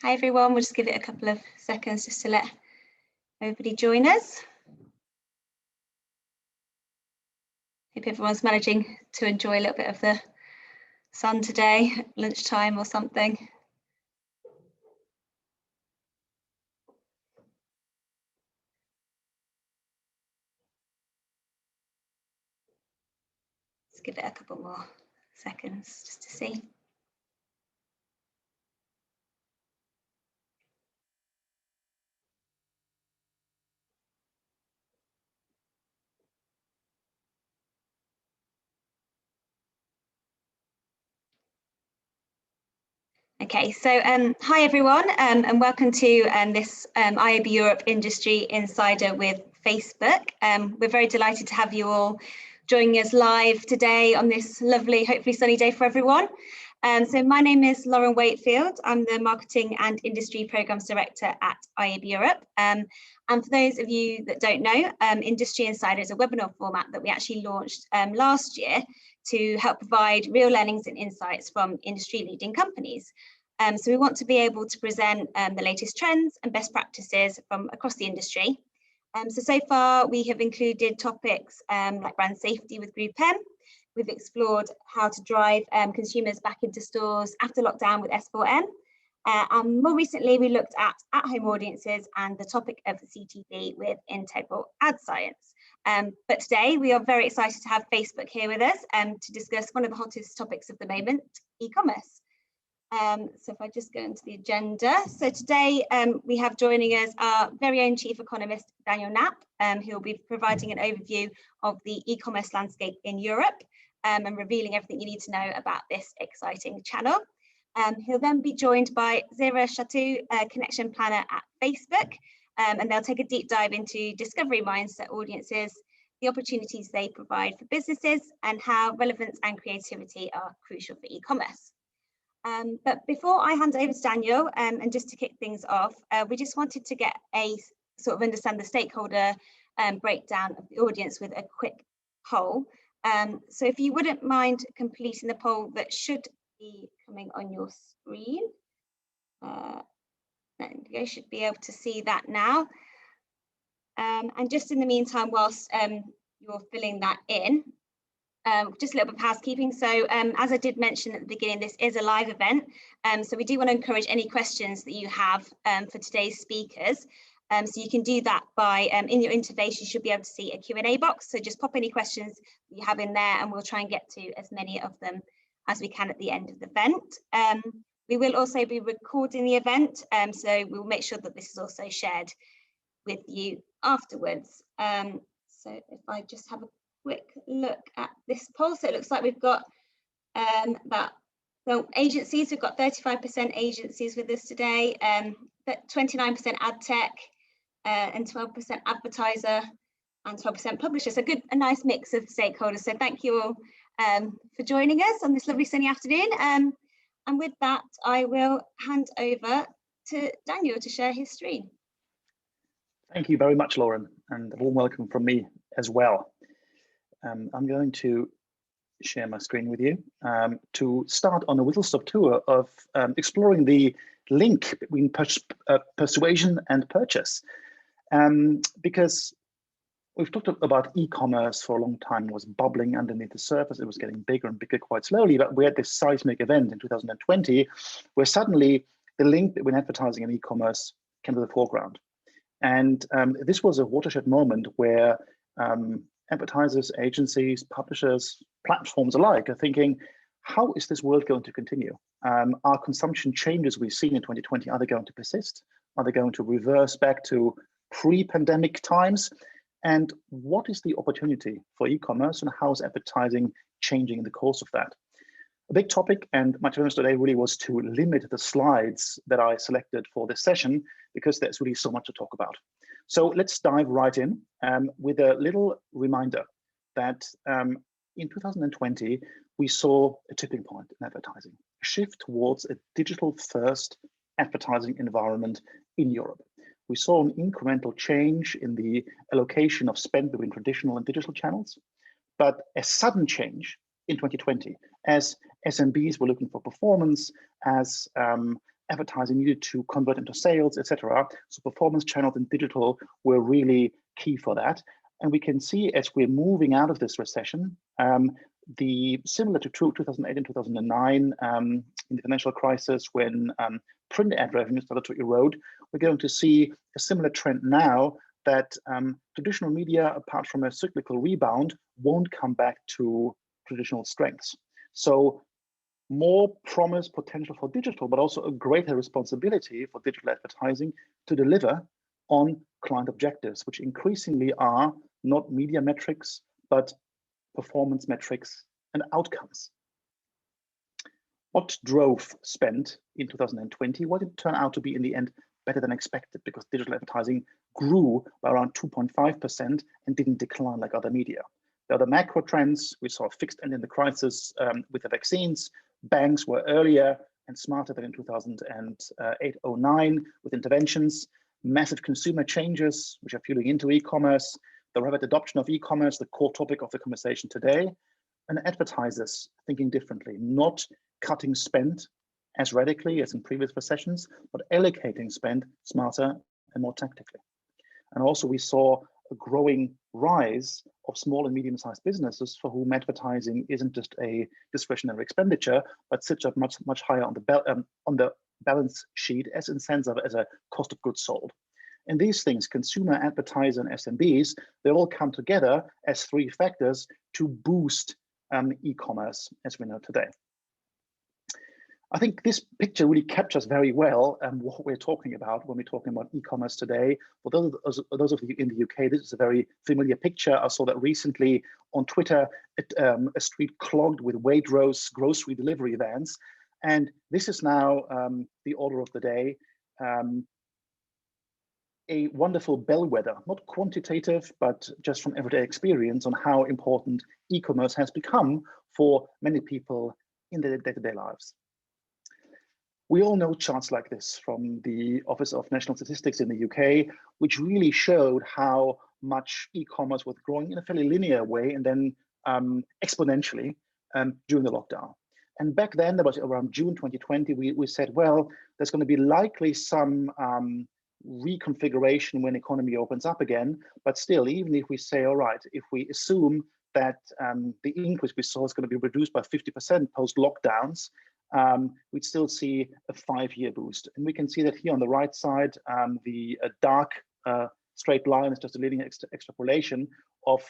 Hi everyone, we'll just give it a couple of seconds just to let everybody join us. Hope everyone's managing to enjoy a little bit of the sun today, lunchtime or something. Let's give it a couple more seconds just to see. Okay, so hi everyone, and welcome to this IAB Europe Industry Insider with Facebook. We're very delighted to have you all joining us live today on this lovely, hopefully sunny day for everyone. So my name is Lauren Wakefield. I'm the Marketing and Industry Programmes Director at IAB Europe. And for those of you that don't know, Industry Insider is a webinar format that we actually launched last year to help provide real learnings and insights from industry leading companies. So we want to be able to present the latest trends and best practices from across the industry. So far we have included topics like brand safety with Group M. We've explored how to drive consumers back into stores after lockdown with S4M. And more recently, we looked at-home audiences and the topic of CTV with integral ad science. But today we are very excited to have Facebook here with us to discuss one of the hottest topics of the moment, e-commerce. So if I just go into the agenda. So today we have joining us our very own Chief Economist, Daniel Knapp, who will be providing an overview of the e-commerce landscape in Europe and revealing everything you need to know about this exciting channel. He'll then be joined by Zira Chatou, Connection Planner at Facebook, and they'll take a deep dive into discovery mindset audiences, the opportunities they provide for businesses, and how relevance and creativity are crucial for e-commerce. But before I hand over to Daniel, and just to kick things off, we just wanted to get a sort of understand the stakeholder breakdown of the audience with a quick poll. So if you wouldn't mind completing the poll that should be coming on your screen. You should be able to see that now. And just in the meantime, whilst you're filling that in, just a little bit of housekeeping. So as I did mention at the beginning, this is a live event. So we do want to encourage any questions that you have for today's speakers. So you can do that by, in your interface, you should be able to see a Q&A box. So just pop any questions that you have in there and we'll try and get to as many of them as we can at the end of the event. We will also be recording the event, so we'll make sure that this is also shared with you afterwards. So if I just have a quick look at this poll, so it looks like we've got agencies, we've got 35% agencies with us today, 29% ad tech, and 12% advertiser, and 12% publisher. So a nice mix of stakeholders. So thank you all for joining us on this lovely sunny afternoon. And with that, I will hand over to Daniel to share his screen. Thank you very much, Lauren, and a warm welcome from me as well. I'm going to share my screen with you to start on a whistle-stop tour of exploring the link between persuasion and purchase. Because we've talked about e-commerce for a long time. It was bubbling underneath the surface. It was getting bigger and bigger quite slowly, but we had this seismic event in 2020 where suddenly the link between advertising and e-commerce came to the foreground. And this was a watershed moment where advertisers, agencies, publishers, platforms alike are thinking, how is this world going to continue? Are consumption changes we've seen in 2020, are they going to persist? Are they going to reverse back to pre-pandemic times? And what is the opportunity for e-commerce and how is advertising changing in the course of that? A big topic, and my challenge today really was to limit the slides that I selected for this session because there's really so much to talk about. So let's dive right in with a little reminder that in 2020, we saw a tipping point in advertising, a shift towards a digital-first advertising environment in Europe. We saw an incremental change in the allocation of spend between traditional and digital channels, but a sudden change in 2020 as SMBs were looking for performance, as advertising needed to convert into sales, etc. So performance channels and digital were really key for that. And we can see as we're moving out of this recession, similar to 2008 and 2009, in the financial crisis, when print ad revenue started to erode, we're going to see a similar trend now that traditional media, apart from a cyclical rebound, won't come back to traditional strengths. So more promise potential for digital, but also a greater responsibility for digital advertising to deliver on client objectives, which increasingly are not media metrics, but performance metrics and outcomes. What drove spend in 2020? What did it turn out to be in the end better than expected, because digital advertising grew by around 2.5% and didn't decline like other media. The other macro trends, we saw a fixed end in the crisis with the vaccines. Banks were earlier and smarter than in 2008-09 with interventions. Massive consumer changes, which are fueling into e-commerce. The rapid adoption of e-commerce, the core topic of the conversation today. And advertisers thinking differently, not cutting spend as radically as in previous recessions, but allocating spend smarter and more tactically. And also we saw a growing rise of small and medium-sized businesses for whom advertising isn't just a discretionary expenditure, but sits up much higher on the balance sheet as in sense of as a cost of goods sold. And these things, consumer, advertiser, and SMBs, they all come together as three factors to boost e-commerce as we know today. I think this picture really captures very well what we're talking about when we're talking about e-commerce today. For those of you in the UK, this is a very familiar picture. I saw that recently on Twitter, a street clogged with Waitrose grocery delivery vans. And this is now the order of the day. A wonderful bellwether, not quantitative, but just from everyday experience on how important e-commerce has become for many people in their day-to-day lives. We all know charts like this from the Office of National Statistics in the UK, which really showed how much e-commerce was growing in a fairly linear way and then exponentially during the lockdown. And back then, that was around June 2020, we said, well, there's going to be likely some reconfiguration when economy opens up again. But still, even if we say, all right, if we assume that the increase we saw is going to be reduced by 50% post-lockdowns, we'd still see a 5-year boost. And we can see that here on the right side, the dark straight line is just a linear extrapolation of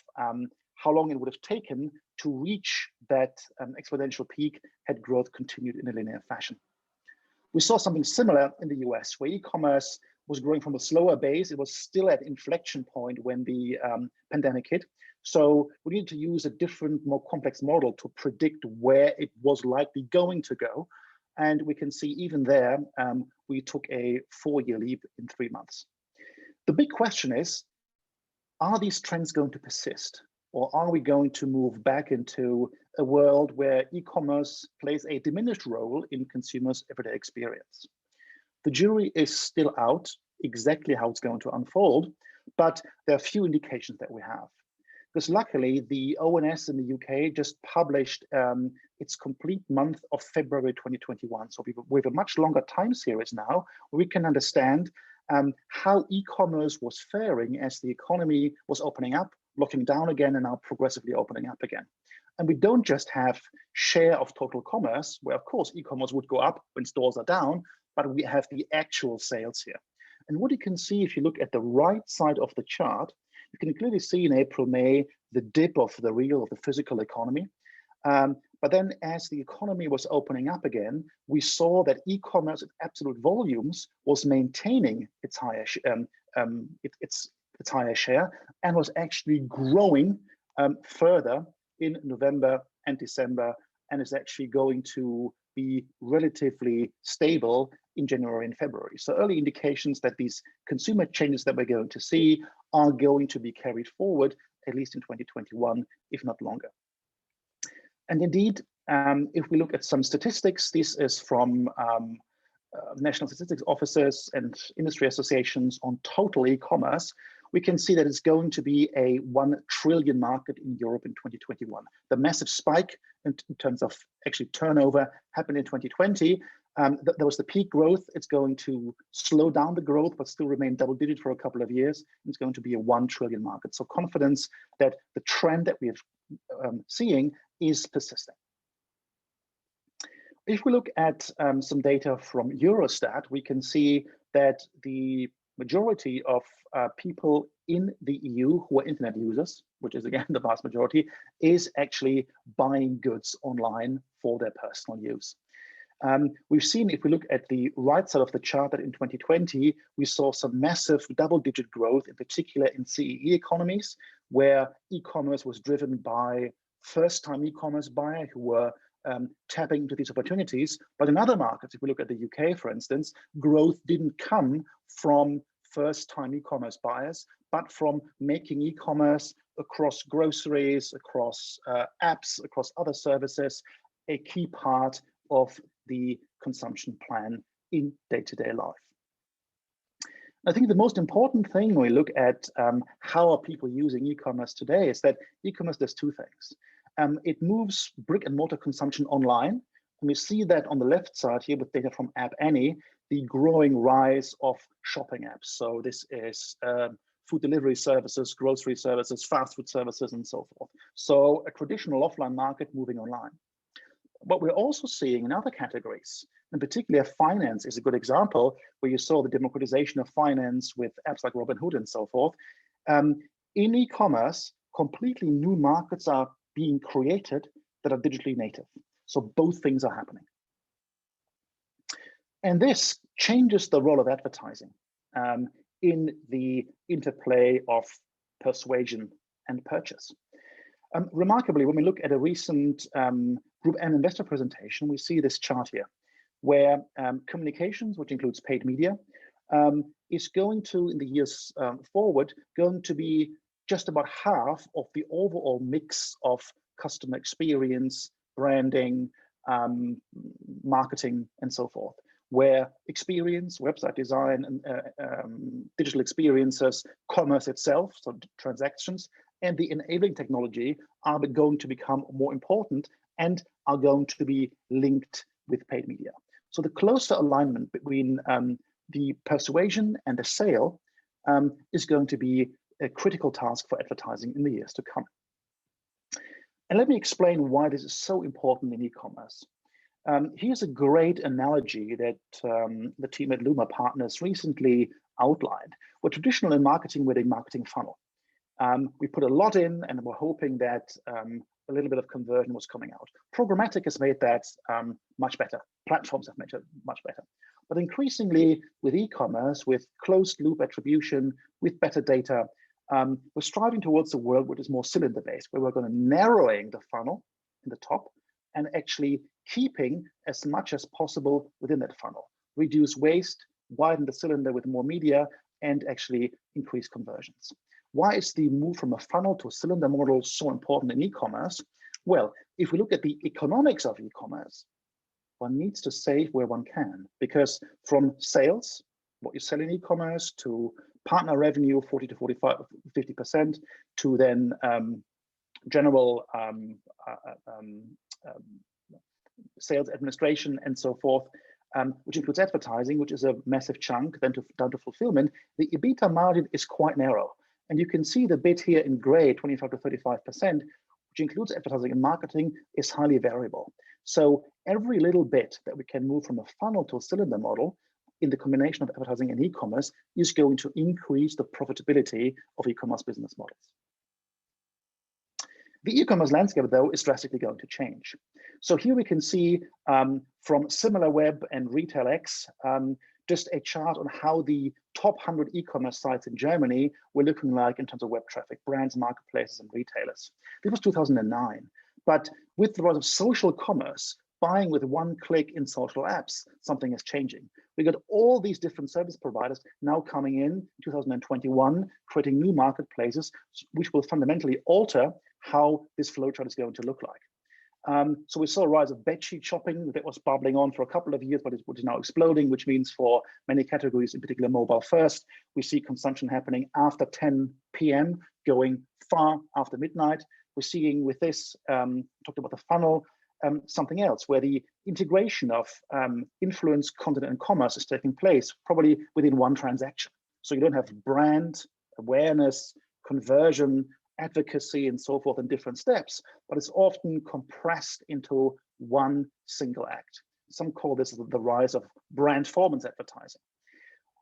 how long it would have taken to reach that exponential peak had growth continued in a linear fashion. We saw something similar in the US, where e-commerce was growing from a slower base. It was still at inflection point when the pandemic hit. So we needed to use a different, more complex model to predict where it was likely going to go. And we can see even there, we took a 4-year leap in 3 months. The big question is, are these trends going to persist? Or are we going to move back into a world where e-commerce plays a diminished role in consumers' everyday experience? The jury is still out exactly how it's going to unfold, but there are few indications that we have. Because luckily, the ONS in the UK just published its complete month of February 2021. So we have a much longer time series now, where we can understand how e-commerce was faring as the economy was opening up, locking down again, and now progressively opening up again. And we don't just have share of total commerce, where of course e-commerce would go up when stores are down, but we have the actual sales here. And what you can see if you look at the right side of the chart, you can clearly see in April, May, the dip of the real, of the physical economy. But then as the economy was opening up again, we saw that e-commerce at absolute volumes was maintaining its higher, its higher share and was actually growing further in November and December, and is actually going to be relatively stable in January and February. So early indications that these consumer changes that we're going to see are going to be carried forward, at least in 2021, if not longer. And indeed, if we look at some statistics, this is from national statistics offices and industry associations on total e-commerce, we can see that it's going to be a 1 trillion market in Europe in 2021. The massive spike in terms of actually turnover happened in 2020, There was the peak growth. It's going to slow down the growth, but still remain double-digit for a couple of years. It's going to be a 1 trillion market. So confidence that the trend that we're seeing is persisting. If we look at some data from Eurostat, we can see that the majority of people in the EU who are internet users, which is again the vast majority, is actually buying goods online for their personal use. We've seen, if we look at the right side of the chart, that in 2020, we saw some massive double-digit growth, in particular in CEE economies, where e-commerce was driven by first-time e-commerce buyers who were tapping into these opportunities. But in other markets, if we look at the UK, for instance, growth didn't come from first-time e-commerce buyers, but from making e-commerce across groceries, across apps, across other services, a key part of the consumption plan in day-to-day life. I think the most important thing when we look at how are people using e-commerce today is that e-commerce does two things. It moves brick and mortar consumption online. And we see that on the left side here with data from App Annie, the growing rise of shopping apps. So this is food delivery services, grocery services, fast food services, and so forth. So a traditional offline market moving online. What we're also seeing in other categories, in particular finance is a good example, where you saw the democratization of finance with apps like Robinhood and so forth. In e-commerce, completely new markets are being created that are digitally native. So both things are happening. And this changes the role of advertising in the interplay of persuasion and purchase. Remarkably, when we look at a recent Group M investor presentation, we see this chart here, where communications, which includes paid media, is going to, in the years forward, going to be just about half of the overall mix of customer experience, branding, marketing, and so forth, where experience, website design, and digital experiences, commerce itself, so transactions, and the enabling technology are going to become more important and are going to be linked with paid media. So the closer alignment between the persuasion and the sale is going to be a critical task for advertising in the years to come. And let me explain why this is so important in e-commerce. Here's a great analogy that the team at Luma Partners recently outlined. We're traditional in marketing with a marketing funnel. We put a lot in and we're hoping that a little bit of conversion was coming out. Programmatic has made that much better. Platforms have made it much better. But increasingly with e-commerce, with closed loop attribution, with better data, we're striving towards a world which is more cylinder-based, where we're going to narrowing the funnel in the top and actually keeping as much as possible within that funnel. Reduce waste, widen the cylinder with more media, and actually increase conversions. Why is the move from a funnel to a cylinder model so important in e-commerce? Well, if we look at the economics of e-commerce, one needs to save where one can, because from sales, what you sell in e-commerce, to partner revenue, 40 to 45, 50%, to then general sales administration and so forth, which includes advertising, which is a massive chunk, then down to fulfillment, the EBITDA margin is quite narrow. And you can see the bit here in gray, 25 to 35%, which includes advertising and marketing, is highly variable. So every little bit that we can move from a funnel to a cylinder model in the combination of advertising and e-commerce is going to increase the profitability of e-commerce business models. The e-commerce landscape, though, is drastically going to change. So here we can see from SimilarWeb and RetailX, just a chart on how the top 100 e-commerce sites in Germany were looking like in terms of web traffic, brands, marketplaces, and retailers. This was 2009. But with the rise of social commerce, buying with one click in social apps, something is changing. We got all these different service providers now coming in 2021, creating new marketplaces, which will fundamentally alter how this flowchart is going to look like. So we saw a rise of bedsheet shopping that was bubbling on for a couple of years, but which is now exploding, which means for many categories, in particular mobile first, we see consumption happening after 10 p.m., going far after midnight. We're seeing with this, talked about the funnel, something else, where the integration of influence, content, and commerce is taking place probably within one transaction. So you don't have brand awareness, conversion, advocacy, and so forth in different steps, but it's often compressed into one single act. Some call this the rise of brand performance advertising.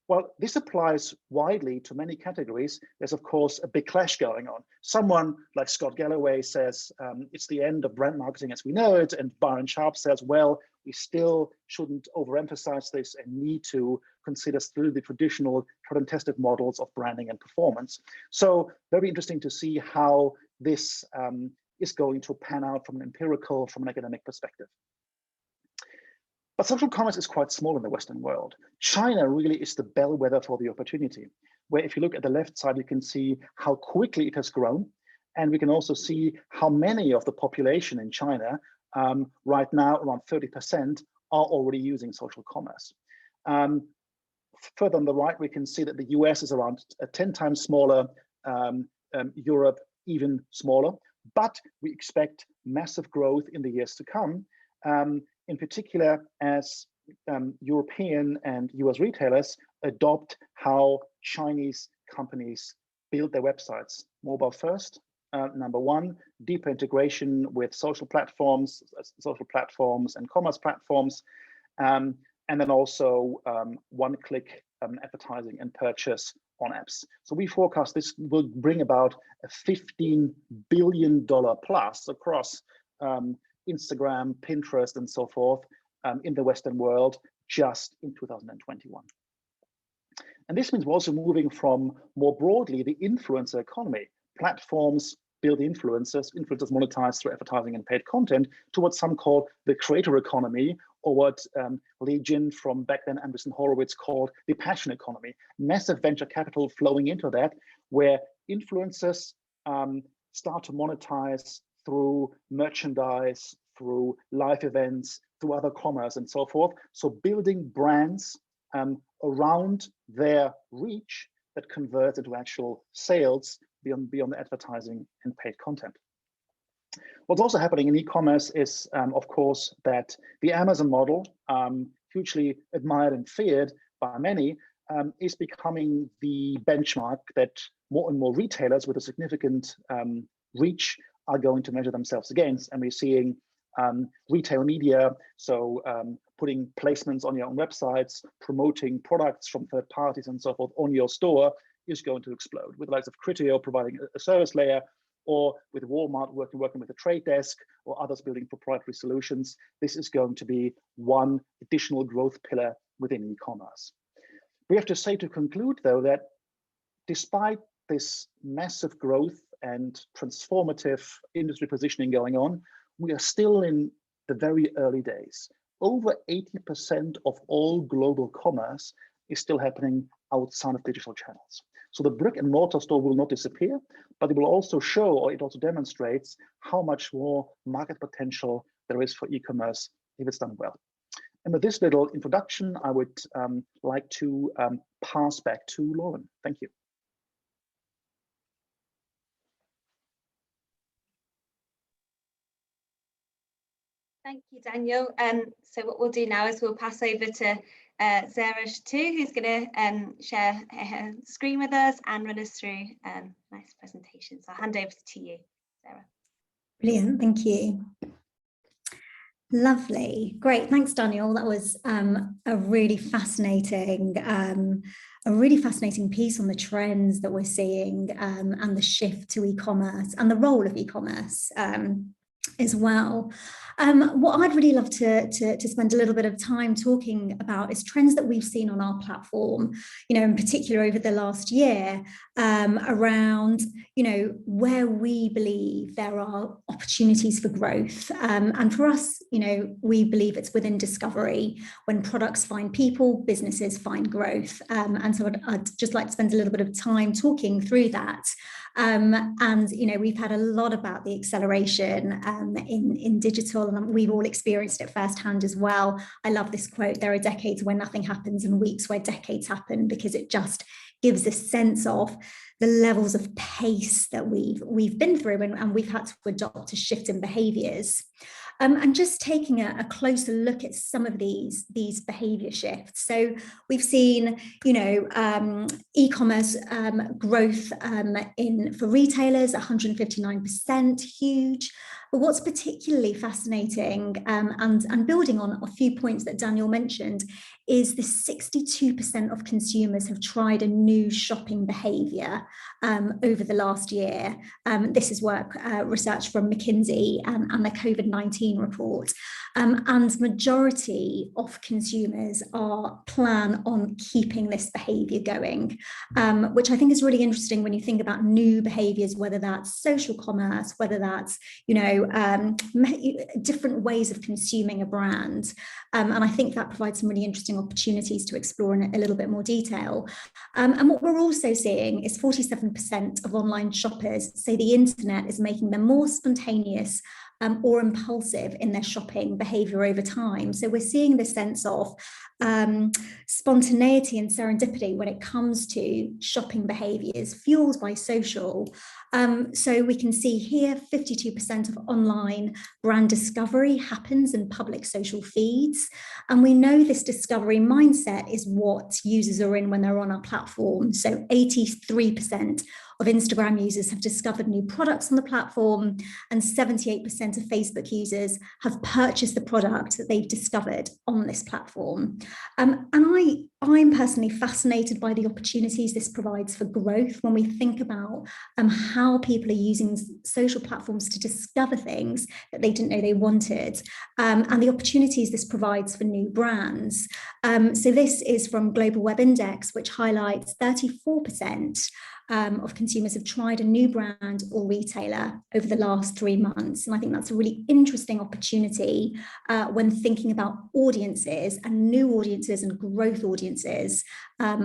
Well, this applies widely to many categories. There's, of course, a big clash going on. Someone like Scott Galloway says it's the end of brand marketing as we know it, and Byron Sharp says, well, we still shouldn't overemphasize this and need to consider still the traditional tried and tested models of branding and performance. So very interesting to see how this is going to pan out from an empirical, from an academic perspective. But social commerce is quite small in the Western world. China really is the bellwether for the opportunity, where if you look at the left side, you can see how quickly it has grown. And we can also see how many of the population in China, right now, around 30%, are already using social commerce. Further on the right, we can see that the US is around 10 times smaller, Europe even smaller, but we expect massive growth in the years to come. In particular, as European and US retailers adopt how Chinese companies build their websites. Mobile first, number one, deeper integration with social platforms and commerce platforms, and then also one-click advertising and purchase on apps. So we forecast this will bring about a $15 billion plus across Instagram, Pinterest, and so forth in the Western world just in 2021. And this means we're also moving from more broadly the influencer economy. Platforms build influencers monetize through advertising and paid content, to what some call the creator economy, or what Lee Jin from back then Andreessen Horowitz called the passion economy. Massive venture capital flowing into that, where influencers start to monetize through merchandise, through live events, through other commerce and so forth. So building brands around their reach that converts into actual sales beyond the advertising and paid content. What's also happening in e-commerce is, of course, that the Amazon model, hugely admired and feared by many, is becoming the benchmark that more and more retailers with a significant reach are going to measure themselves against. And we're seeing retail media, so putting placements on your own websites, promoting products from third parties and so forth on your store is going to explode, with the likes of Criteo providing a service layer, or with Walmart working with a trade desk, or others building proprietary solutions. This is going to be one additional growth pillar within e-commerce. We have to say, to conclude though, that despite this massive growth and transformative industry positioning going on, we are still in the very early days. Over 80% of all global commerce is still happening outside of digital channels. So the brick and mortar store will not disappear, but it will also show, or it also demonstrates, how much more market potential there is for e-commerce if it's done well. And with this little introduction, I would like to pass back to Lauren. Thank you. Thank you, Daniel. So what we'll do now is we'll pass over to Sarah too, who's going to share her screen with us and run us through a nice presentation. So I'll hand over to you, Sarah. Brilliant, thank you. Lovely, great, thanks Daniel. That was a really fascinating piece on the trends that we're seeing and the shift to e-commerce and the role of e-commerce as well. What I'd really love to spend a little bit of time talking about is trends that we've seen on our platform, in particular over the last year, around, where we believe there are opportunities for growth. And for us, we believe it's within discovery. When products find people, businesses find growth. And so I'd just like to spend a little bit of time talking through that. And we've had a lot about the acceleration in digital, and we've all experienced it firsthand as well. I love this quote: there are decades where nothing happens and weeks where decades happen, because it just gives a sense of the levels of pace that we've been through, and we've had to adopt a shift in behaviours. and just taking a closer look at some of these behavior shifts. So we've seen, e-commerce growth for retailers, 159%, huge. But what's particularly fascinating, and building on a few points that Daniel mentioned, is the 62% of consumers have tried a new shopping behaviour over the last year. This is research from McKinsey and the COVID-19 report. And majority of consumers plan on keeping this behaviour going, which I think is really interesting when you think about new behaviours, whether that's social commerce, whether that's, different ways of consuming a brand. And I think that provides some really interesting opportunities to explore in a little bit more detail. And what we're also seeing is 47% of online shoppers say the internet is making them more spontaneous or impulsive in their shopping behavior over time. So we're seeing this sense of spontaneity and serendipity when it comes to shopping behaviors fueled by social. So we can see here 52% of online brand discovery happens in public social feeds. And we know this discovery mindset is what users are in when they're on our platform. So 83% of Instagram users have discovered new products on the platform, and 78% of Facebook users have purchased the product that they've discovered on this platform. And I'm personally fascinated by the opportunities this provides for growth when we think about how people are using social platforms to discover things that they didn't know they wanted, and the opportunities this provides for new brands. So this is from Global Web Index, which highlights 34% of consumers have tried a new brand or retailer over the last 3 months. And I think that's a really interesting opportunity when thinking about audiences and new audiences and growth audiences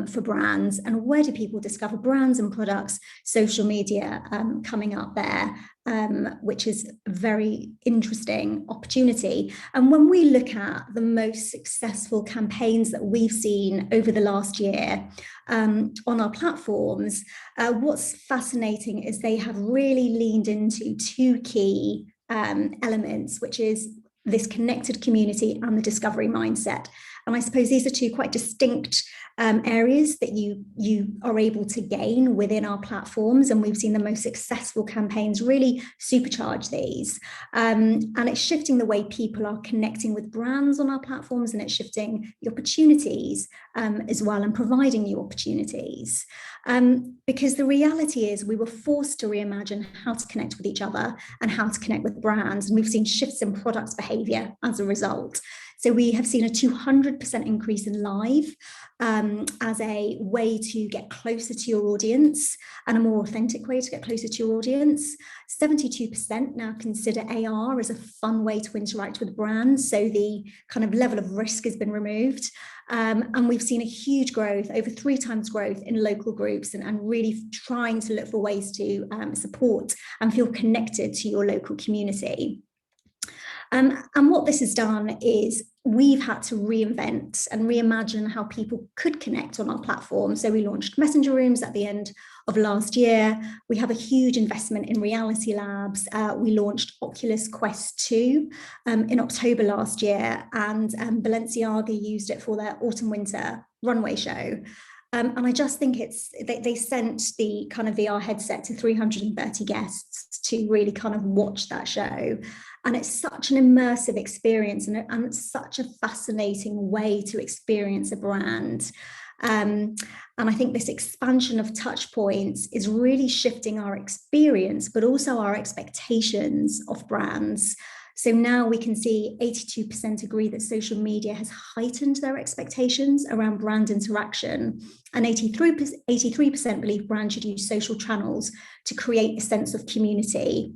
for brands. And where do people discover brands and products? Social media coming up there, which is a very interesting opportunity. And when we look at the most successful campaigns that we've seen over the last year on our platforms, what's fascinating is they have really leaned into two key elements, which is this connected community and the discovery mindset. And I suppose these are two quite distinct areas that you are able to gain within our platforms. And we've seen the most successful campaigns really supercharge these. And it's shifting the way people are connecting with brands on our platforms, and it's shifting the opportunities as well, and providing new opportunities. Because the reality is we were forced to reimagine how to connect with each other and how to connect with brands. And we've seen shifts in products behavior as a result. So we have seen a 200% increase in live as a way to get closer to your audience and a more authentic way to get closer to your audience. 72% now consider AR as a fun way to interact with brands. So the kind of level of risk has been removed. And we've seen a huge growth, over 3 times growth in local groups, and really trying to look for ways to support and feel connected to your local community. And what this has done is we've had to reinvent and reimagine how people could connect on our platform. So we launched messenger rooms at the end of last year. We have a huge investment in reality labs. We launched Oculus Quest 2 in October last year, and Balenciaga used it for their autumn-winter runway show. And I just think they sent the kind of VR headset to 330 guests to really kind of watch that show. And it's such an immersive experience, and it's such a fascinating way to experience a brand. And I think this expansion of touch points is really shifting our experience, but also our expectations of brands. So now we can see 82% agree that social media has heightened their expectations around brand interaction, and 83% believe brands should use social channels to create a sense of community.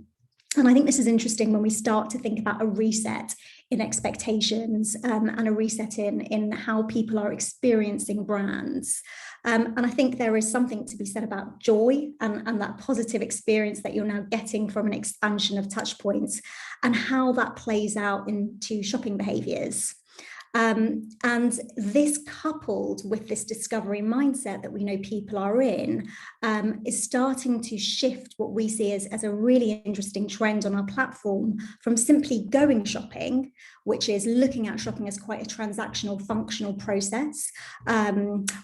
And I think this is interesting when we start to think about a reset in expectations and a reset in how people are experiencing brands. And I think there is something to be said about joy and that positive experience that you're now getting from an expansion of touch points, and how that plays out into shopping behaviours. And this, coupled with this discovery mindset that we know people are in, is starting to shift what we see as a really interesting trend on our platform from simply going shopping, which is looking at shopping as quite a transactional, functional process,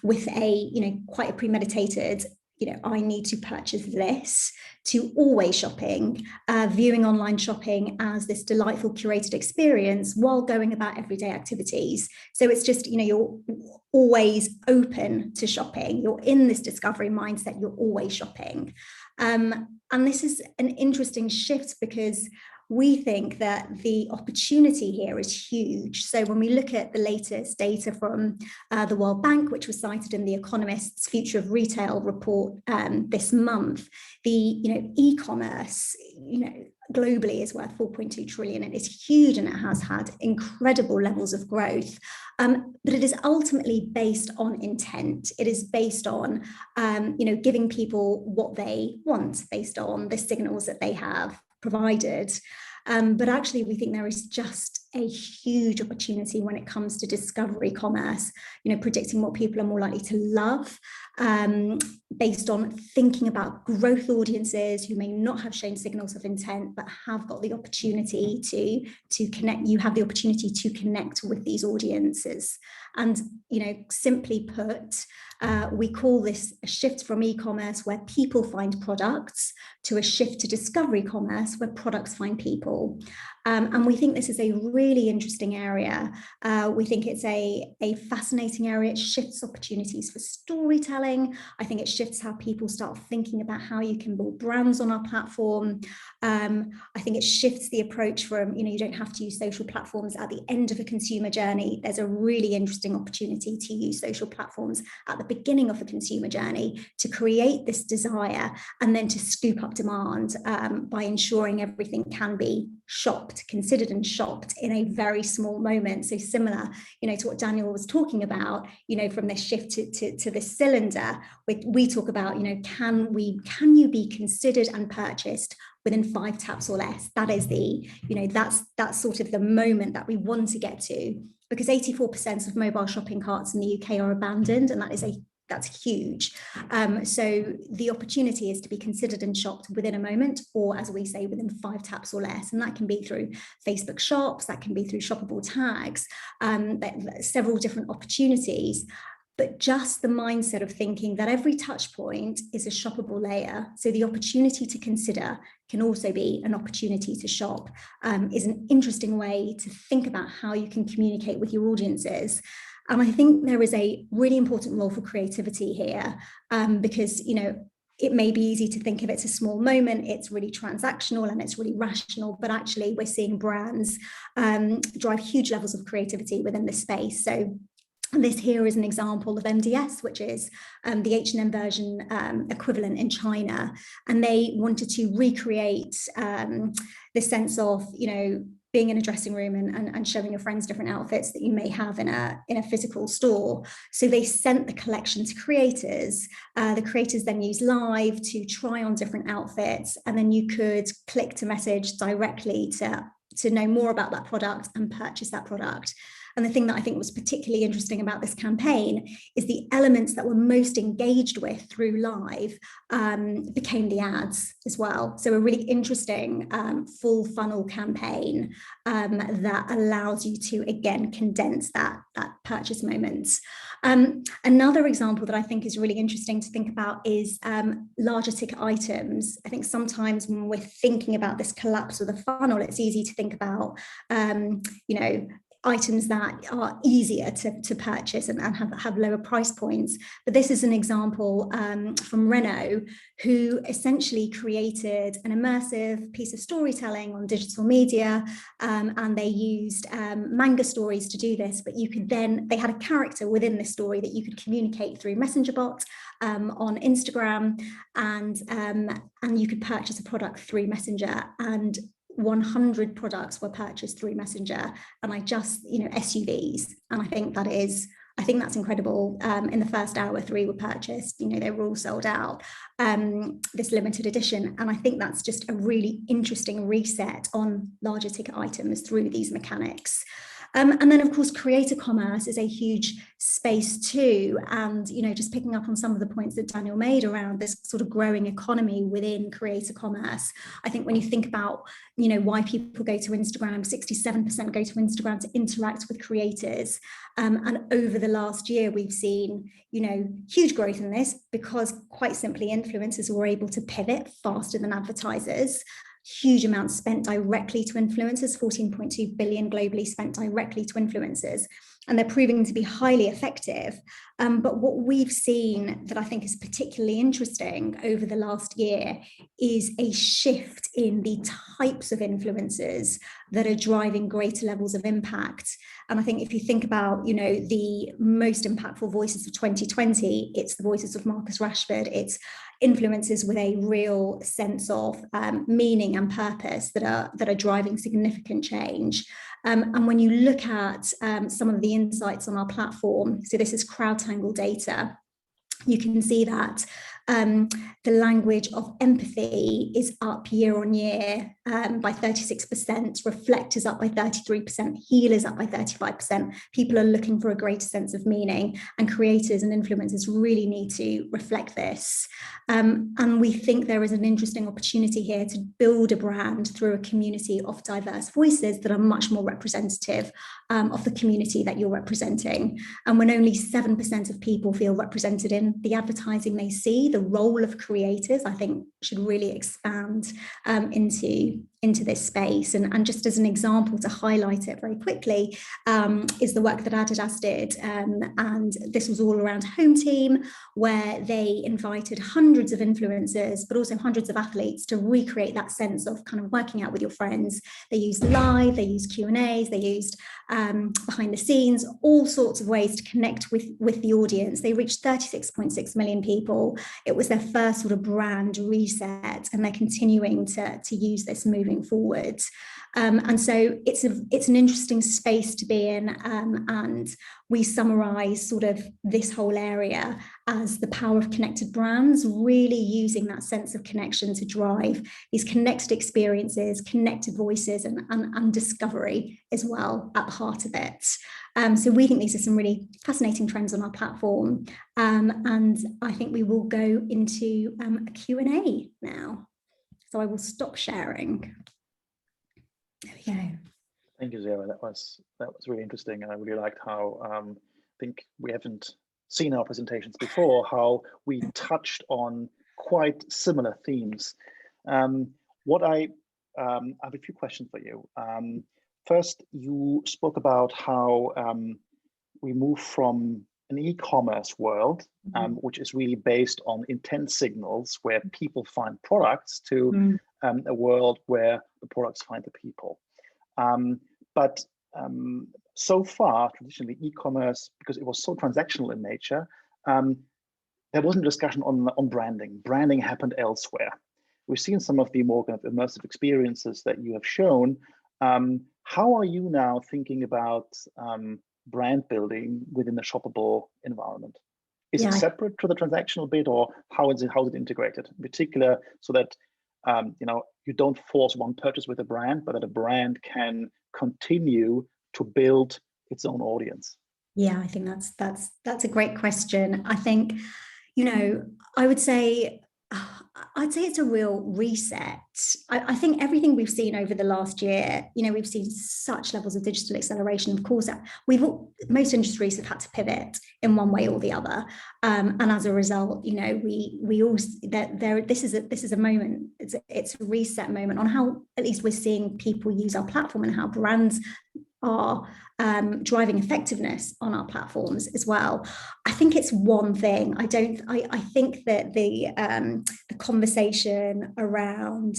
with quite a premeditated, I need to purchase this, to always shopping, viewing online shopping as this delightful curated experience while going about everyday activities. So it's just, you're always open to shopping. You're in this discovery mindset, you're always shopping. And this is an interesting shift because we think that the opportunity here is huge. So when we look at the latest data from the World Bank, which was cited in the Economist's Future of Retail report this month, the e-commerce globally is worth 4.2 trillion. It is huge and it has had incredible levels of growth. But it is ultimately based on intent. It is based on giving people what they want based on the signals that they have provided. But actually, we think there is just a huge opportunity when it comes to discovery commerce, predicting what people are more likely to love, based on thinking about growth audiences who may not have shown signals of intent, but have got the opportunity to connect. You have the opportunity to connect with these audiences. And, simply put, we call this a shift from e-commerce where people find products to a shift to discovery commerce where products find people. And we think this is a really interesting area. We think it's a fascinating area. It shifts opportunities for storytelling. I think it shifts how people start thinking about how you can build brands on our platform. I think it shifts the approach from, you don't have to use social platforms at the end of a consumer journey. There's a really interesting opportunity to use social platforms at the beginning of a consumer journey to create this desire and then to scoop up demand by ensuring everything can be considered and shopped in a very small moment. So similar, to what Daniel was talking about, from this shift to this cylinder, we talk about, can you be considered and purchased within 5 taps or less? That is that's sort of the moment that we want to get to, because 84% of mobile shopping carts in the UK are abandoned, and that's huge. So the opportunity is to be considered and shopped within a moment, or as we say, within 5 taps or less. And that can be through Facebook shops, that can be through shoppable tags, several different opportunities. But just the mindset of thinking that every touch point is a shoppable layer. So the opportunity to consider can also be an opportunity to shop, is an interesting way to think about how you can communicate with your audiences. And I think there is a really important role for creativity here, because, it may be easy to think of it as a small moment, it's really transactional and it's really rational, but actually we're seeing brands drive huge levels of creativity within this space. So this here is an example of MDS, which is the H&M version equivalent in China. And they wanted to recreate the sense of, being in a dressing room and showing your friends different outfits that you may have in a physical store. So they sent the collection to creators. The creators then used Live to try on different outfits, and then you could click to message directly to know more about that product and purchase that product. And the thing that I think was particularly interesting about this campaign is the elements that were most engaged with through Live became the ads as well. So a really interesting full funnel campaign that allows you to, again, condense that purchase moment. Another example that I think is really interesting to think about is larger ticket items. I think sometimes when we're thinking about this collapse of the funnel, it's easy to think about, items that are easier to purchase and have lower price points. But this is an example from Renault, who essentially created an immersive piece of storytelling on digital media, and they used manga stories to do this. But they had a character within the story that you could communicate through Messenger bot on Instagram, and you could purchase a product through Messenger, and 100 products were purchased through Messenger, and SUVs. And I think that's incredible. In the first hour, 3 were purchased. They were all sold out. This limited edition, and I think that's just a really interesting reset on larger ticket items through these mechanics. And then, of course, creator commerce is a huge space too. And, you know, just picking up on some of the points that Daniel made around this sort of growing economy within creator commerce, I think when you think about, you know, why people go to Instagram, 67% go to Instagram to interact with creators. And over the last year, we've seen, you know, huge growth in this because quite simply influencers were able to pivot faster than advertisers. Huge amounts spent directly to influencers, 14.2 billion globally spent directly to influencers, and they're proving to be highly effective. But what we've seen that I think is particularly interesting over the last year is a shift in the types of influencers that are driving greater levels of impact. And I think if you think about, you know, the most impactful voices of 2020, it's the voices of Marcus Rashford, it's influencers with a real sense of meaning and purpose that are driving significant change. And when you look at some of the insights on our platform, so this is CrowdTangle data, you can see that the language of empathy is up year on year by 36%, Reflect is up by 33%, Heal is up by 35%. People are looking for a greater sense of meaning, and creators and influencers really need to reflect this. And we think there is an interesting opportunity here to build a brand through a community of diverse voices that are much more representative of the community that you're representing. And when only 7% of people feel represented in the advertising they see, the role of creators, I think, should really expand into this space. And just as an example to highlight it very quickly is the work that Adidas did. And this was all around Home Team, where they invited hundreds of influencers, but also hundreds of athletes to recreate that sense of kind of working out with your friends. They used live, they used Q&As, they used behind the scenes, all sorts of ways to connect with the audience. They reached 36.6 million people. It was their first sort of brand reset, and they're continuing to use this moving forward. And so it's an interesting space to be in, and we summarize sort of this whole area as the power of connected brands, really using that sense of connection to drive these connected experiences, connected voices, and discovery as well at the heart of it. So we think these are some really fascinating trends on our platform, and I think we will go into a Q&A now. So I will stop sharing. There we go. Thank you, Zara. That was really interesting, and I really liked how I think we haven't seen our presentations before, how we touched on quite similar themes. What I have a few questions for you. First, you spoke about how we move from an e-commerce world, which is really based on intent signals where people find products, to a world where the products find the people. But so far, traditionally, e-commerce, because it was so transactional in nature, there wasn't a discussion on branding. Branding happened elsewhere. We've seen some of the more kind of immersive experiences that you have shown. How are you now thinking about brand building within the shoppable environment? Is it separate to the transactional bit, or how is it integrated? In particular, so that you don't force one purchase with a brand, but that a brand can continue to build its own audience. Yeah, I think that's a great question. I think, I would say it's a real reset. I think everything we've seen over the last year, we've seen such levels of digital acceleration. Of course, most industries have had to pivot in one way or the other, and as a result, we all this is a moment. It's a reset moment on how at least we're seeing people use our platform and how brands are driving effectiveness on our platforms as well. I think it's one thing. I think that the conversation around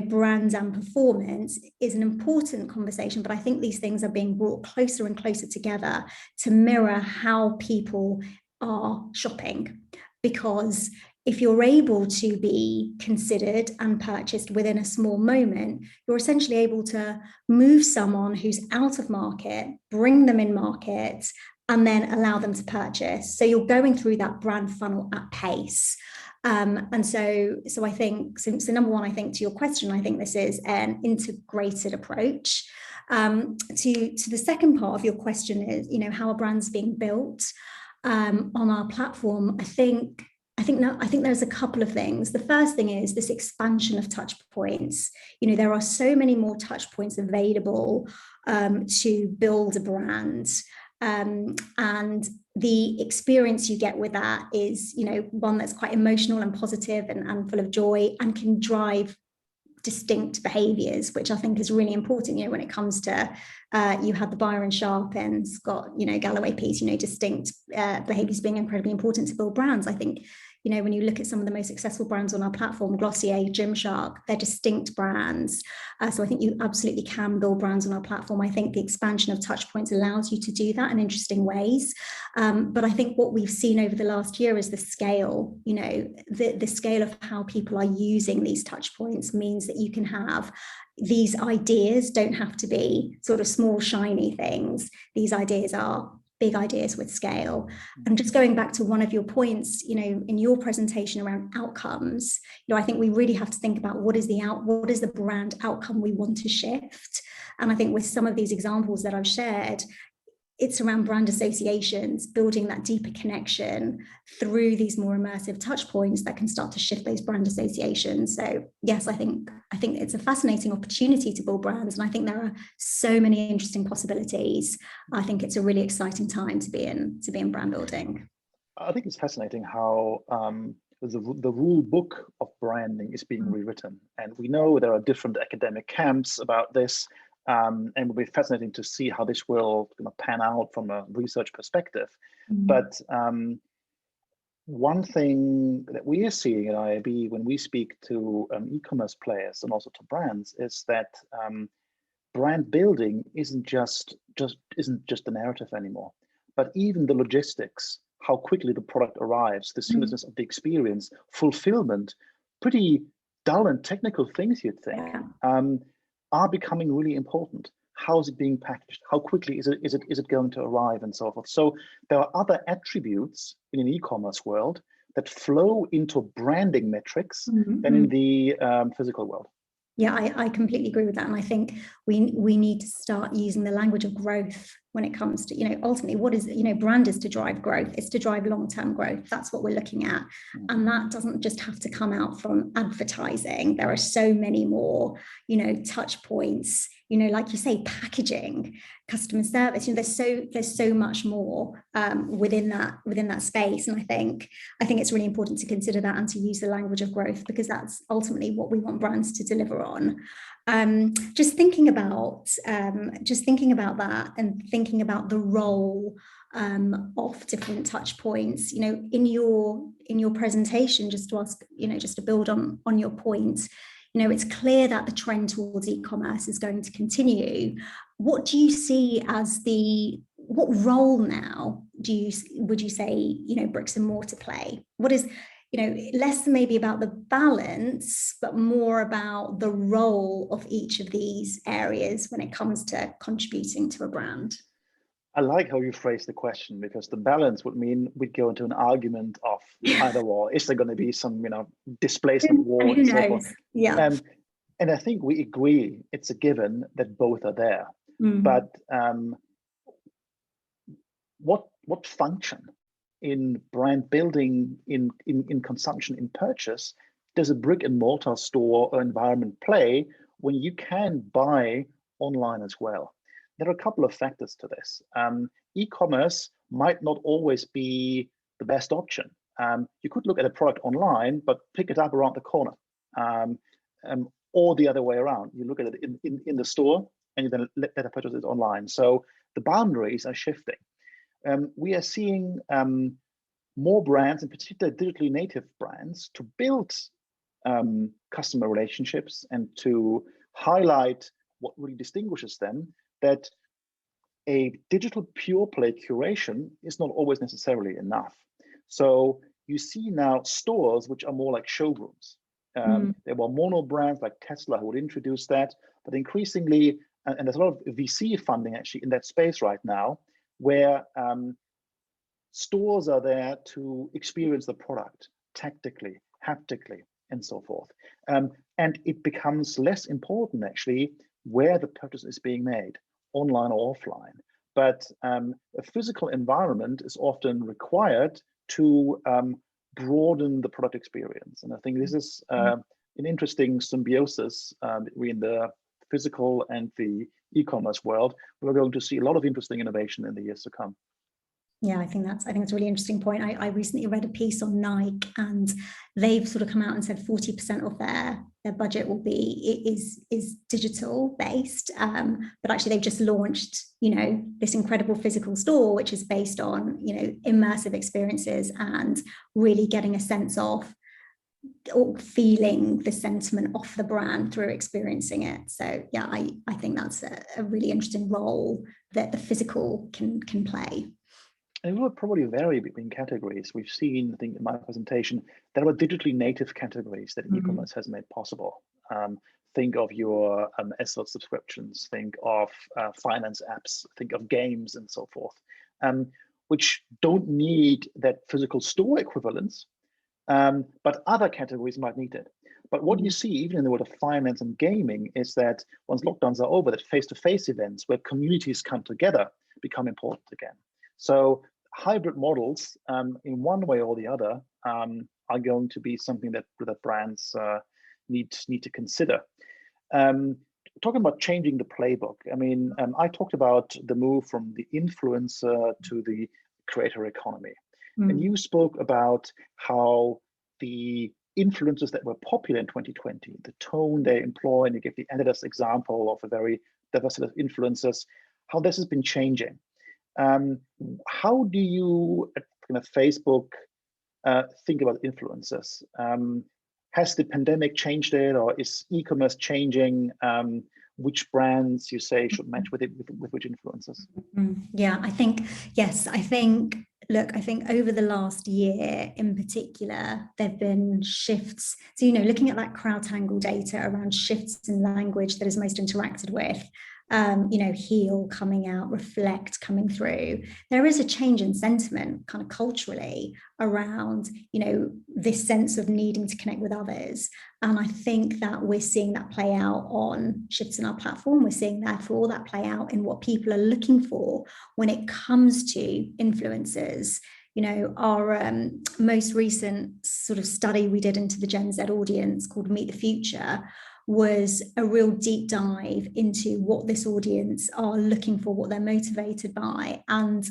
brands and performance is an important conversation, but I think these things are being brought closer and closer together to mirror how people are shopping. Because if you're able to be considered and purchased within a small moment, you're essentially able to move someone who's out of market, bring them in market, and then allow them to purchase. So you're going through that brand funnel at pace. And so I think, so number one, I think to your question, I think this is an integrated approach. To the second part of your question is, how are brands being built on our platform? I think there's a couple of things. The first thing is this expansion of touch points. There are so many more touch points available to build a brand. And the experience you get with that is, one that's quite emotional and positive and full of joy, and can drive distinct behaviors, which I think is really important. When it comes to you had the Byron Sharp and Scott Galloway piece, distinct behaviors being incredibly important to build brands. I think when you look at some of the most successful brands on our platform, Glossier, Gymshark, they're distinct brands. So I think you absolutely can build brands on our platform. I think the expansion of touch points allows you to do that in interesting ways. But I think what we've seen over the last year is the scale, the scale of how people are using these touch points means that you can have these ideas don't have to be sort of small, shiny things. These ideas are big ideas with scale. And just going back to one of your points, in your presentation around outcomes, I think we really have to think about what is the brand outcome we want to shift. And I think with some of these examples that I've shared, it's around brand associations, building that deeper connection through these more immersive touch points that can start to shift those brand associations. So yes, I think it's a fascinating opportunity to build brands, and I think there are so many interesting possibilities. I think it's a really exciting time to be in brand building. I think it's fascinating how the rule book of branding is being rewritten, and we know there are different academic camps about this. And it will be fascinating to see how this will pan out from a research perspective. But one thing that we are seeing at IAB when we speak to e-commerce players and also to brands is that brand building isn't just a narrative anymore, but even the logistics, how quickly the product arrives, the seamlessness of the experience, fulfillment, pretty dull and technical things you'd think. Are becoming really important. How is it being packaged? How quickly is it going to arrive, and so forth? So there are other attributes in an e-commerce world that flow into branding metrics than in the physical world. Yeah, I completely agree with that. And I think we need to start using the language of growth when it comes to, ultimately what is, brand is to drive growth. It's to drive long-term growth. That's what we're looking at. And that doesn't just have to come out from advertising. There are so many more, touch points, like you say, packaging, customer service, there's so much more within that space. And I think it's really important to consider that and to use the language of growth, because that's ultimately what we want brands to deliver on. Just thinking about that, and thinking about the role of different touch points, in your presentation, just to ask, just to build on your point, it's clear that the trend towards e-commerce is going to continue. What do you see as what role now would you say, bricks and mortar play? What is, less maybe about the balance, but more about the role of each of these areas when it comes to contributing to a brand? I like how you phrase the question, because the balance would mean we'd go into an argument of either or. Is there going to be some, displacement war and so forth? Yeah. And I think we agree it's a given that both are there. But what function in brand building, in consumption, in purchase, does a brick and mortar store or environment play when you can buy online as well? There are a couple of factors to this. E-commerce might not always be the best option. You could look at a product online, but pick it up around the corner, or the other way around. You look at it in the store, and you then let purchase it online. So the boundaries are shifting. We are seeing more brands, in particular digitally native brands, to build customer relationships and to highlight what really distinguishes them, that a digital pure play curation is not always necessarily enough. So you see now stores which are more like showrooms. There were mono brands like Tesla who would introduce that, but increasingly, and there's a lot of VC funding actually in that space right now, where stores are there to experience the product tactically, haptically, and so forth. And it becomes less important actually where the purchase is being made, online or offline. But a physical environment is often required to broaden the product experience. And I think this is an interesting symbiosis between the physical and the e-commerce world. We're going to see a lot of interesting innovation in the years to come. Yeah, I think that's a really interesting point. I recently read a piece on Nike, and they've sort of come out and said 40% of their budget will be is digital based, but actually they've just launched, this incredible physical store, which is based on, immersive experiences and really getting a sense of or feeling the sentiment of the brand through experiencing it. So yeah, I think that's a really interesting role that the physical can play. It will probably vary between categories. We've seen, I think in my presentation, there are digitally native categories that e-commerce has made possible. Think of your SL subscriptions, think of finance apps, think of games and so forth, which don't need that physical store equivalence, but other categories might need it. But what you see, even in the world of finance and gaming, is that once lockdowns are over, that face-to-face events where communities come together become important again. So hybrid models, in one way or the other, are going to be something that brands need to consider. Talking about changing the playbook, I mean, I talked about the move from the influencer to the creator economy. And you spoke about how the influencers that were popular in 2020, the tone they employ, and you gave the Adidas example of a very diverse set of influencers, how this has been changing. How do you at Facebook think about influencers? Has the pandemic changed it, or is e-commerce changing which brands you say should match with which influencers? Yeah, I think, yes, I think over the last year in particular, there've been shifts. So, looking at that CrowdTangle data around shifts in language that is most interacted with, heal coming out, reflect coming through, there is a change in sentiment kind of culturally around, this sense of needing to connect with others. And I think that we're seeing that play out on shifts in our platform. We're seeing therefore that play out in what people are looking for when it comes to influencers. Our most recent sort of study we did into the Gen Z audience called Meet the Future was a real deep dive into what this audience are looking for, what they're motivated by. And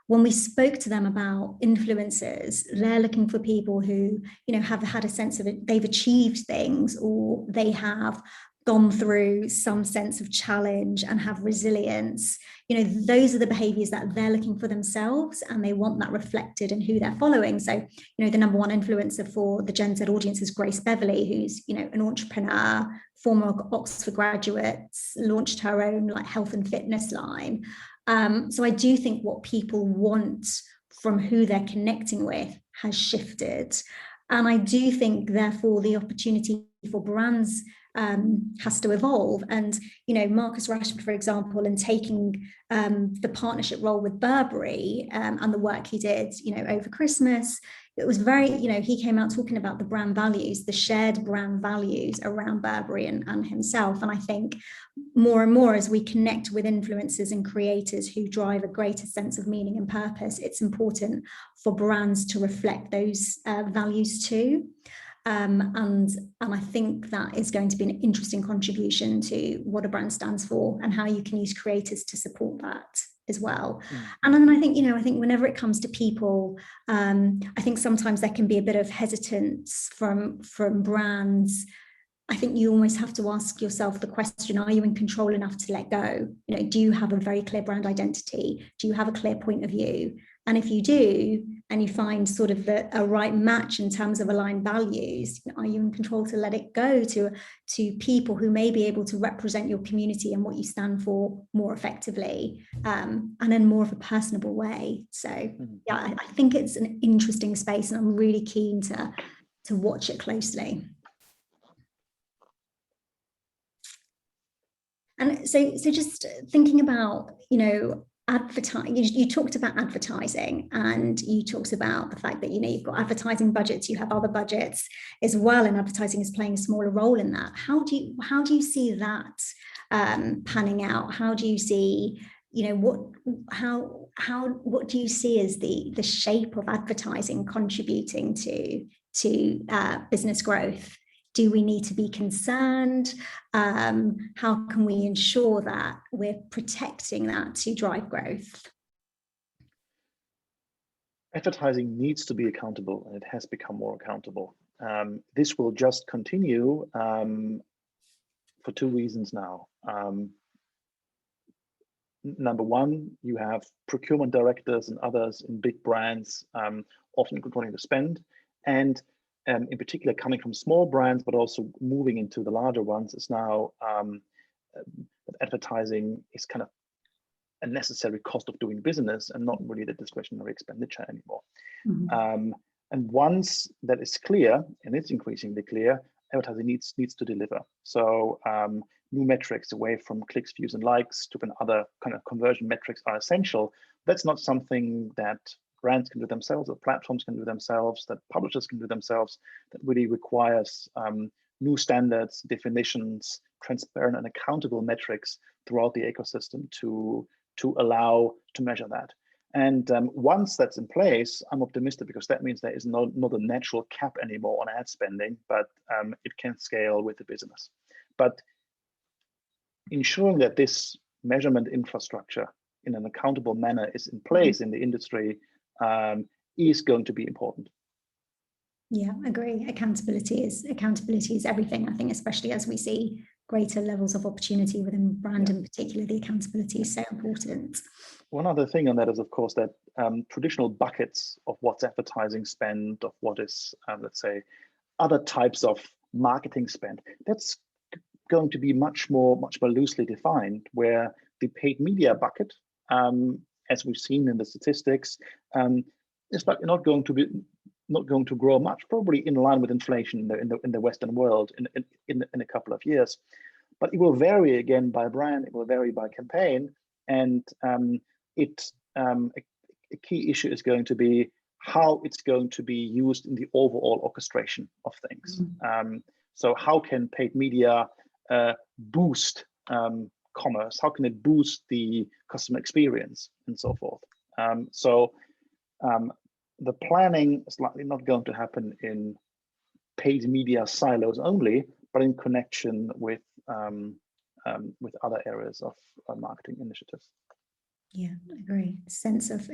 when we spoke to them about influencers, they're looking for people who, have had a sense of it, they've achieved things, or they have gone through some sense of challenge and have resilience. Those are the behaviors that they're looking for themselves, and they want that reflected in who they're following. So, the number one influencer for the Gen Z audience is Grace Beverley, who's, an entrepreneur, former Oxford graduate, launched her own health and fitness line. So I do think what people want from who they're connecting with has shifted. And I do think, therefore, the opportunity for brands has to evolve. And, Marcus Rashford, for example, and taking the partnership role with Burberry and the work he did, over Christmas, it was very, he came out talking about the brand values, the shared brand values around Burberry and himself. And I think more and more as we connect with influencers and creators who drive a greater sense of meaning and purpose, it's important for brands to reflect those values too. And I think that is going to be an interesting contribution to what a brand stands for and how you can use creators to support that as well. And then I think, whenever it comes to people, I think sometimes there can be a bit of hesitance from brands. I think you almost have to ask yourself the question, are you in control enough to let go? Do you have a very clear brand identity? Do you have a clear point of view? And if you do, and you find sort of a right match in terms of aligned values, are you in control to let it go to people who may be able to represent your community and what you stand for more effectively, and in more of a personable way? So yeah, I think it's an interesting space, and I'm really keen to watch it closely. And so just thinking about, you talked about advertising, and you talked about the fact that, you know, you've got advertising budgets, you have other budgets as well, and advertising is playing a smaller role in that. How do you see that panning out? How do you see, you know, what do you see as the shape of advertising contributing to business growth? Do we need to be concerned? How can we ensure that we're protecting that to drive growth? Advertising needs to be accountable, and it has become more accountable. This will just continue for two reasons now. Number one, you have procurement directors and others in big brands often controlling the spend, and in particular coming from small brands, but also moving into the larger ones, is now advertising is kind of a necessary cost of doing business and not really the discretionary expenditure anymore. Mm-hmm. And once that is clear, and it's increasingly clear, advertising needs to deliver. So new metrics away from clicks, views, and likes to other kind of conversion metrics are essential. That's not something that brands can do themselves, or platforms can do themselves, that publishers can do themselves. That really requires new standards, definitions, transparent and accountable metrics throughout the ecosystem to allow to measure that. And once that's in place, I'm optimistic, because that means there is not a natural cap anymore on ad spending, but it can scale with the business. But ensuring that this measurement infrastructure in an accountable manner is in place in the industry is going to be important. Yeah, agree. Accountability is everything, I think, especially as we see greater levels of opportunity within brand in particular. The accountability is so important. One other thing on that is, of course, that traditional buckets of what's advertising spend, of what is, let's say, other types of marketing spend, that's going to be much more loosely defined, where the paid media bucket, as we've seen in the statistics, is not going to grow much, probably in line with inflation in the Western world in a couple of years. But it will vary again by brand, it will vary by campaign, and a key issue is going to be how it's going to be used in the overall orchestration of things. So how can paid media boost commerce? How can it boost the customer experience and so forth? The planning is likely not going to happen in paid media silos only, but in connection with other areas of marketing initiatives. Yeah, I agree. Sense of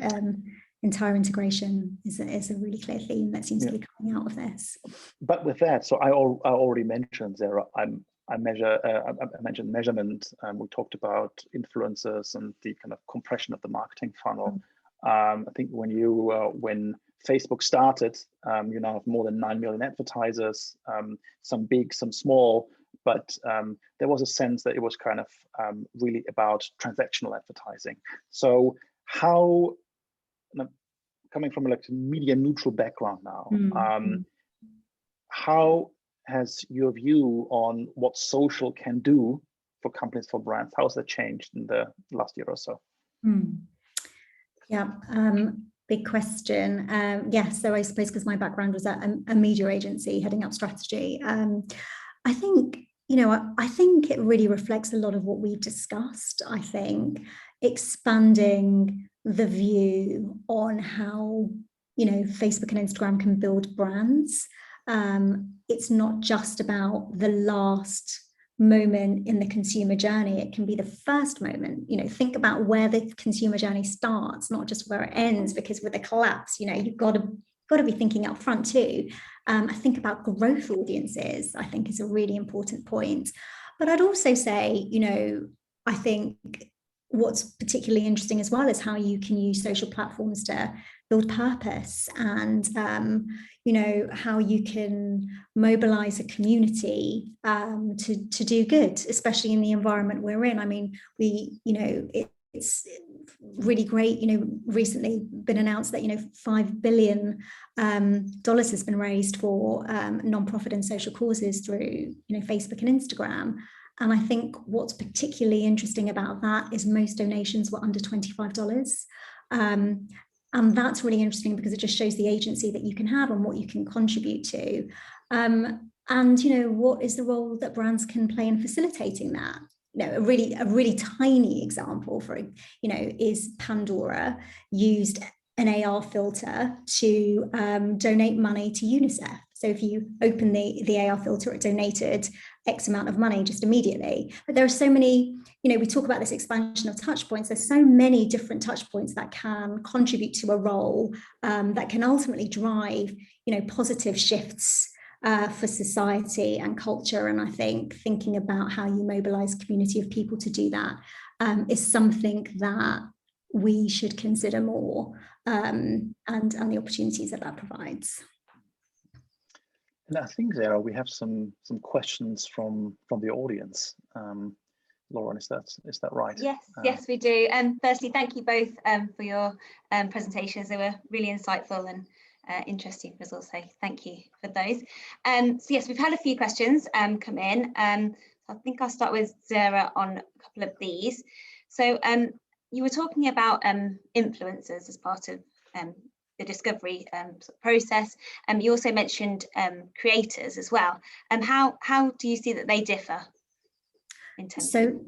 entire integration is a really clear theme that seems to be coming out of this. But with that, so I already mentioned there, I mentioned measurement. We talked about influencers and the kind of compression of the marketing funnel. I think when Facebook started, you now have more than 9 million advertisers, some big, some small, but there was a sense that it was kind of really about transactional advertising. So how, coming from like a media neutral background now, how has your view on what social can do for companies, for brands, how has that changed in the last year or so? Yeah, big question. Yes, so I suppose because my background was at a media agency heading up strategy, I think, I think it really reflects a lot of what we've discussed. I think expanding the view on how, Facebook and Instagram can build brands. It's not just about the last moment in the consumer journey. It can be the first moment. Think about where the consumer journey starts, not just where it ends, because with a collapse, you've got to be thinking up front too. I think about growth audiences, I think is a really important point. But I'd also say, I think what's particularly interesting as well is how you can use social platforms to build purpose, and how you can mobilize a community to do good, especially in the environment we're in. I mean, it's really great. Recently been announced that $5 billion has been raised for nonprofit and social causes through Facebook and Instagram. And I think what's particularly interesting about that is most donations were under $25. And that's really interesting because it just shows the agency that you can have and what you can contribute to. And, what is the role that brands can play in facilitating that? A really tiny example is Pandora used an AR filter to donate money to UNICEF. So if you open the AR filter, it donated X amount of money just immediately. But there are so many, we talk about this expansion of touch points. There's so many different touch points that can contribute to a role that can ultimately drive, positive shifts for society and culture. And I think thinking about how you mobilize a community of people to do that is something that we should consider more, and the opportunities that provides. And I think, Sarah, we have some questions from the audience. Lauren, is that right? Yes, we do. Firstly, thank you both for your presentations. They were really insightful and interesting for us all, so thank you for those. So yes, we've had a few questions come in. I think I'll start with Sarah on a couple of these. So you were talking about influencers as part of the discovery process. You also mentioned creators as well. How do you see that they differ in terms of?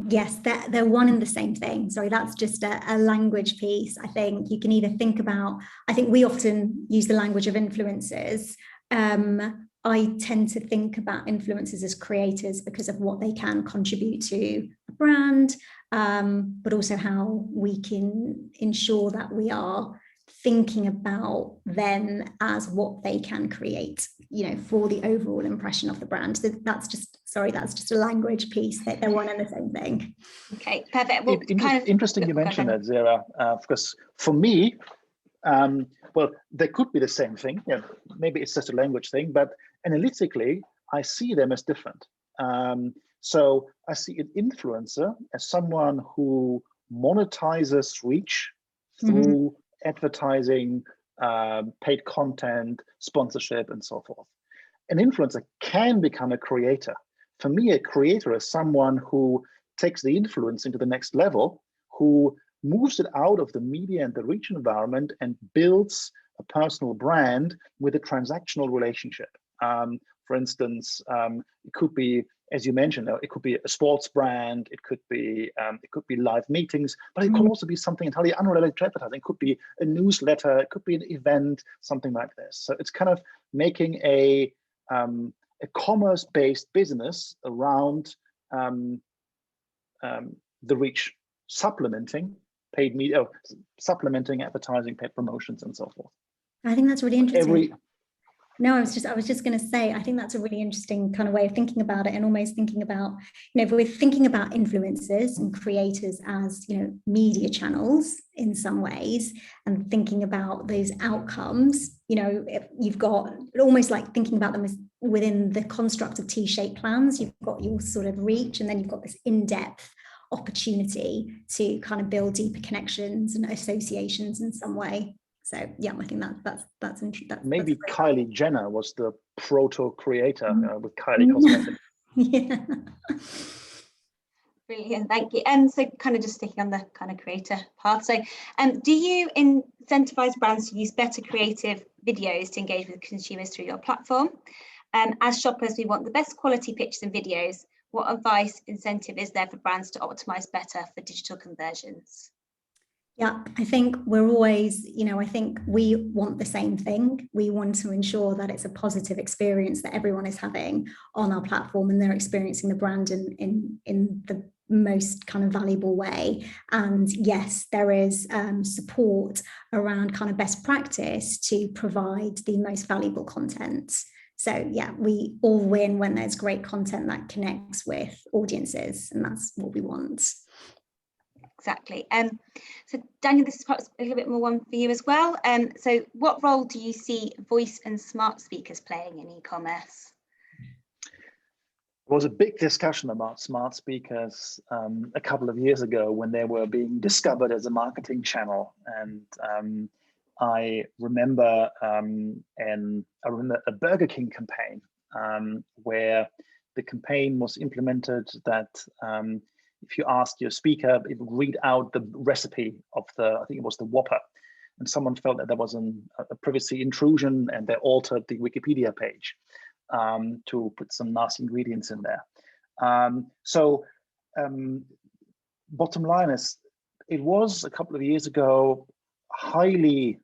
Yes, they're one and the same thing. Sorry, that's just a language piece. I think you can either think about, I think we often use the language of influencers. I tend to think about influencers as creators because of what they can contribute to a brand, but also how we can ensure that we are thinking about them as what they can create, for the overall impression of the brand. So that's just a language piece. That they're one and the same thing. Okay, perfect. Well, interesting you mentioned that, Sarah, because for me, well, they could be the same thing. Yeah, maybe it's just a language thing, but analytically, I see them as different. So I see an influencer as someone who monetizes reach through advertising, paid content, sponsorship, and so forth. An influencer can become a creator. For me, a creator is someone who takes the influence into the next level, who moves it out of the media and the reach environment and builds a personal brand with a transactional relationship. For instance, it could be, as you mentioned, it could be a sports brand, it could be live meetings, but it could also be something entirely unrelated to advertising. It could be a newsletter, it could be an event, something like this. So it's kind of making a commerce-based business around the reach, supplementing paid media, supplementing advertising, paid promotions, and so forth. I think that's really interesting. I was just going to say, I think that's a really interesting kind of way of thinking about it, and almost thinking about, if we're thinking about influencers and creators as, media channels in some ways, and thinking about those outcomes, you've got almost like thinking about them as within the construct of T-shaped plans. You've got your sort of reach, and then you've got this in-depth opportunity to kind of build deeper connections and associations in some way. So yeah, I think that's interesting. Maybe Kylie Jenner was the proto-creator with Kylie Cosmetics. Yeah. Brilliant, thank you. So kind of just sticking on the kind of creator path. So do you incentivize brands to use better creative videos to engage with consumers through your platform? As shoppers, we want the best quality pictures and videos. What advice, incentive is there for brands to optimize better for digital conversions? Yeah, I think we're always, I think we want the same thing. We want to ensure that it's a positive experience that everyone is having on our platform, and they're experiencing the brand in the most kind of valuable way. And yes, there is support around kind of best practice to provide the most valuable content. So yeah, we all win when there's great content that connects with audiences, and that's what we want. Exactly. So Daniel, this is perhaps a little bit more one for you as well. So what role do you see voice and smart speakers playing in e-commerce? There was a big discussion about smart speakers a couple of years ago when they were being discovered as a marketing channel. And I remember a Burger King campaign where the campaign was implemented that if you asked your speaker, it would read out the recipe of I think it was the Whopper, and someone felt that there was a privacy intrusion, and they altered the Wikipedia page to put some nasty ingredients in there. Bottom line is, it was a couple of years ago highly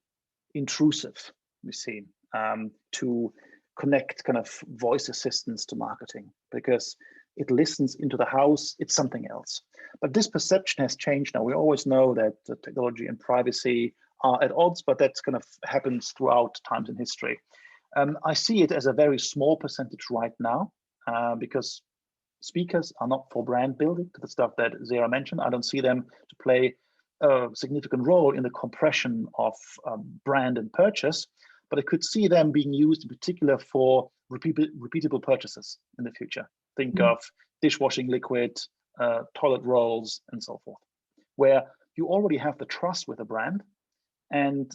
intrusive, we've seen, to connect kind of voice assistants to marketing, because it listens into the house. It's something else. But this perception has changed now. We always know that technology and privacy are at odds, but that's kind of happens throughout times in history. I see it as a very small percentage right now, because speakers are not for brand building, to the stuff that Zara mentioned. I don't see them to play a significant role in the compression of brand and purchase, but I could see them being used in particular for repeatable purchases in the future. Think of dishwashing liquid, toilet rolls, and so forth, where you already have the trust with a brand, and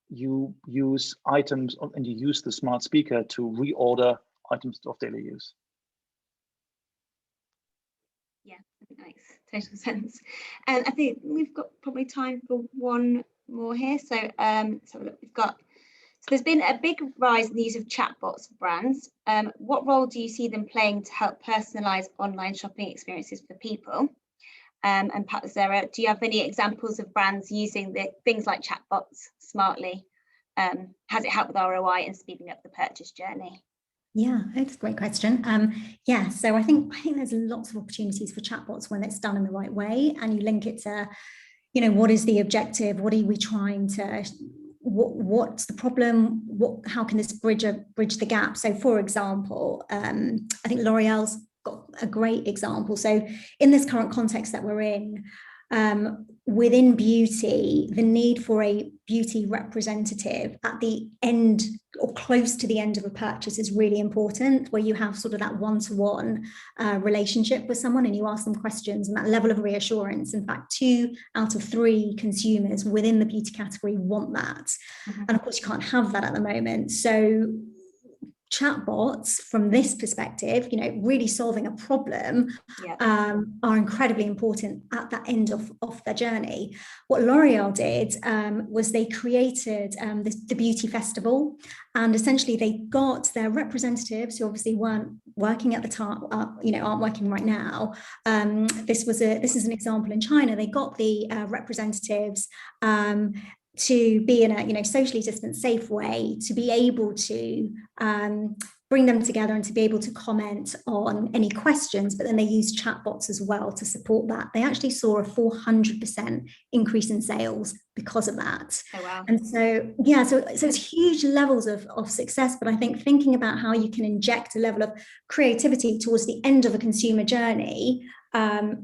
you use items and you use the smart speaker to reorder items of daily use. Yeah, that makes total sense. And I think we've got probably time for one more here. So let's have a look. So there's been a big rise in the use of chatbots for brands. What role do you see them playing to help personalize online shopping experiences for people? And perhaps, Zara, do you have any examples of brands using things like chatbots smartly? Has it helped with ROI and speeding up the purchase journey? Yeah, it's a great question. Yeah, so I think there's lots of opportunities for chatbots when it's done in the right way, and you link it to, what is the objective? What are we trying to? What's the problem? How can this bridge the gap? So, for example, I think L'Oreal's got a great example. So, in this current context that we're in, within beauty, the need for a beauty representative at the end or close to the end of a purchase is really important, where you have sort of that one-to-one relationship with someone and you ask them questions, and that level of reassurance. In fact, 2 out of 3 consumers within the beauty category want that. And of course, you can't have that at the moment. So chatbots, from this perspective, really solving a problem, are incredibly important at that end of their journey. What L'Oreal did was they created the beauty festival, and essentially they got their representatives, who obviously weren't working at the time, aren't working right now. This is an example in China. They got the representatives to be in a socially distant, safe way, to be able to bring them together and to be able to comment on any questions, but then they used chatbots as well to support that. They actually saw a 400% increase in sales because of that. Oh, wow. And so, yeah, so it's huge levels of success, but I think thinking about how you can inject a level of creativity towards the end of a consumer journey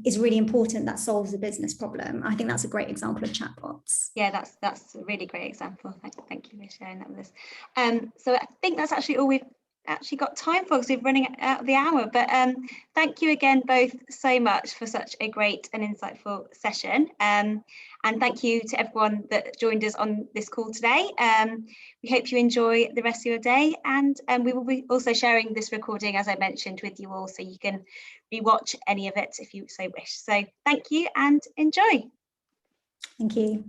is really important. That solves a business problem. I think that's a great example of chatbots. Yeah, that's a really great example. Thank you for sharing that with us. So I think that's actually all we've actually got time for, because we're running out of the hour. But thank you again both so much for such a great and insightful session. And thank you to everyone that joined us on this call today. We hope you enjoy the rest of your day, and we will be also sharing this recording, as I mentioned, with you all, so you can rewatch any of it if you so wish. So thank you and enjoy. Thank you.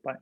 Bye.